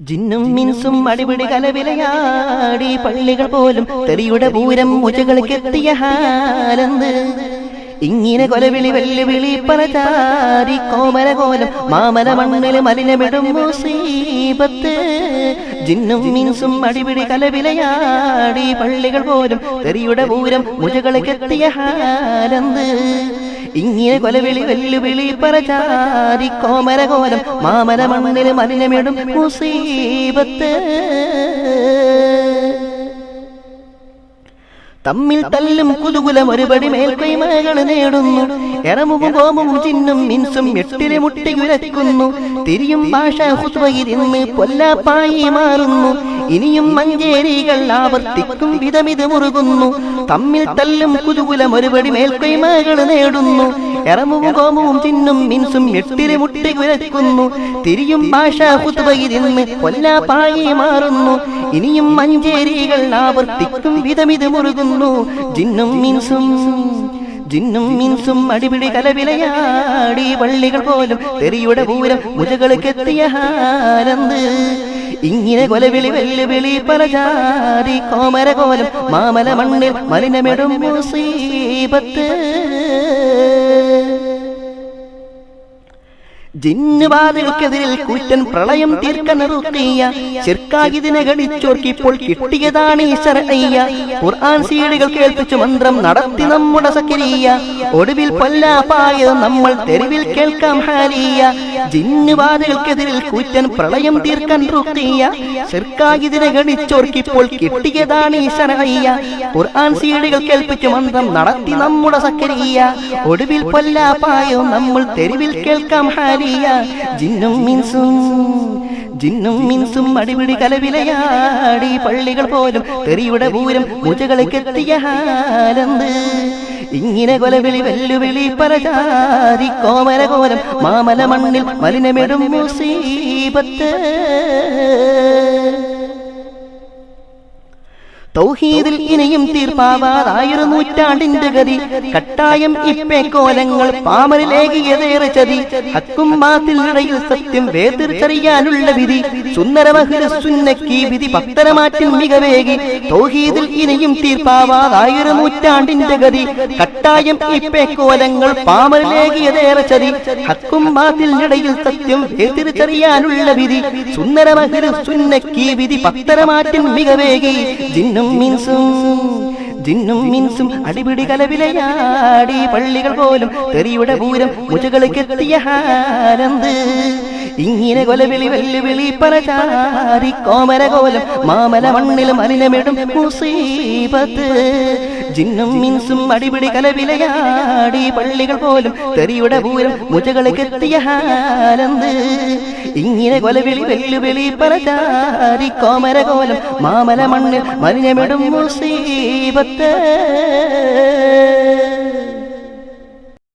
ജിന്നും മിൻസും അടിപിടി കലവിലയാടി പള്ളികൾ പോലും തെറിയുടെ പൂരം മുജകൾക്കെത്തിയ ഹാലെന്ത് ഇങ്ങനെ കൊലവിളി വെല്ലുവിളി പലചാരി കോമലകോലം മാമല മണ്ണിൽ മലിനമിടും മുസീബത്ത്. ജിന്നും മിൻസും അടിപിടി കലവിലയാടി പള്ളികൾ പോലും തെറിയുടെ പൂരം മുജകൾക്കെത്തിയ ഹാലെന്ത് ഇങ്ങനെ കൊലവിളി വെല്ലുവിളി പലചാരി കോമലകോലം മാമല മണ്ണിൽ മലിനമിടും മുസീബത്ത്. തമ്മിൽ തല്ലും കുതുകുലം ഒരുപടി മേൽക്കൈമകൾ നേടുന്നു. എറമും കോമും ജിന്നും മിൻസും എട്ടിലെ മുട്ടികുലക്കുന്നു. തിരിയും ഭാഷ ഹുത്ബയിരുന്ന് പൊല്ലാപ്പായി മാറുന്നു. ഇനിയും മഞ്ചേരികൾ ആവർത്തിക്കും വിധമിത് മുറുകുന്നു. തമ്മിൽ തല്ലും കുതുകുലം ഒരുപടി മേൽക്കൈമകൾ നേടുന്നു. എറമും കോമും ജിന്നും മിൻസും എട്ടിലെ മുട്ടികുലക്കുന്നു. തിരിയും ഭാഷ ഹുത്ബയിരുന്ന് പൊല്ലാപ്പായി മാറുന്നു. ഇനിയും മഞ്ചേരികൾ ആവർത്തിക്കും വിധമിത് മുറുകുന്നു. ജിന്നും മിൻസും അടിപിടി കലവിലയാടി പള്ളികൾ പോലും തെറിയുടെ പൂരം മുജകൾക്കെത്തിയ ഹാലെന്ത് ഇങ്ങനെ കൊലവിളി വെല്ലുവിളി പലചാരി കോമരകോലം മാമല മണ്ണിൽ മലിനമിടും മുസീബത്ത്. ജിന്നുബാധകൾക്കെതിരിൽ കൂറ്റൻ പ്രളയം തീർക്കാൻ റുഖിയ ശിർക്കായിതിനെ ഗണിച്ചോർക്കിപ്പോൾ കിട്ടിയതാണ് ഈ ശർഅയ്യ. ഖുർആൻ സീഡികൾ കേൾപ്പിച്ചു മന്ത്രം നടത്തി നമ്മുടെ സക്കരിയ. ഒടുവിൽ പൊല്ലാപ്പായത് നമ്മൾ തെരുവിൽ കേൾക്കാം ഹാലിയ. ജിന്നുബാധകൾക്കെതിരിൽ കൂറ്റൻ പ്രളയം തീർക്കാൻ റുഖിയ ശിർക്കായിതിനെ ഗണിച്ചോർക്കിപ്പോൾ കിട്ടിയതാണ് ഈ ശർഅയ്യ. ഖുർആൻ സീഡികൾ കേൾപ്പിച്ചു മന്ത്രം നടത്തി നമ്മുടെ സക്കരിയ. ഒടുവിൽ പൊല്ലാപ്പായത് നമ്മൾ തെരുവിൽ കേൾക്കാം ഹാലിയ. ജിന്നും മിൻസും അടിപിടി കലവിലയാടി പള്ളികൾ പോലും തെറിയുടെ പൂരം മുജകൾക്കെത്തിയ ഹാലെന്ത് ഇങ്ങനെ കൊലവിളി വെല്ലുവിളി പലചാരി കോമരകോലം മാമല മണ്ണിൽ മലിനമിടും മുസീബത്ത്. തൗഹീദിൽ ഇനിയും തീർപ്പാവാതായൊരു നൂറ്റാണ്ടിന്റെ ഗതി. കട്ടായം ഇപ്പേക്കോലങ്ങൾ പാമരിലേകിയതേറെ ചതി. ഹക്കും ബാത്തിലിടയിൽ സത്യം വേർതിരിച്ചറിയാനുള്ള വിധി. സുന്ദരമഹ്ലുസുന്നക്കി വിധി പത്തരമാറ്റിൽ മികവേകി. തൗഹീദിൽ ഇനിയും തീർപ്പാവാതായൊരു നൂറ്റാണ്ടിന്റെ ഗതി. കട്ടായം ഇപ്പേക്കോലങ്ങൾ പാമരിലേകിയതേറെ ചതി. ഹക്കും ബാത്തിലിടയിൽ സത്യം വേർതിരിച്ചറിയാനുള്ള വിധി. സുന്ദരമഹ്ലുസുന്നക്കി വിധി പത്തരമാറ്റിൽ മികവേകി. ജിന്നും മിൻസും അടിപിടി കലവിലയാടി പള്ളികൾ പോലും തെറിയുടെ പൂരം മുജകൾക്കെത്തിയ ഹാലെന്ത് ഇങ്ങനെ കൊലവിളി വെല്ലുവിളി പലചാരി കോമരകോലം മാമല മണ്ണിൽ മലിനമിടും മുസീബത്ത്. ജിന്നും മിൻസും അടിപിടി കലവിലയാടി പള്ളികൾ പോലും തെറിയുടെ പൂരം മുജകൾക്കെത്തിയ ഹാലെന്ത് ഇങ്ങനെ കൊലവിളി വെല്ലുവിളി പലചാരി കോമരകോലം മാമല മണ്ണിൽ മലിനമിടും മുസീബത്ത്.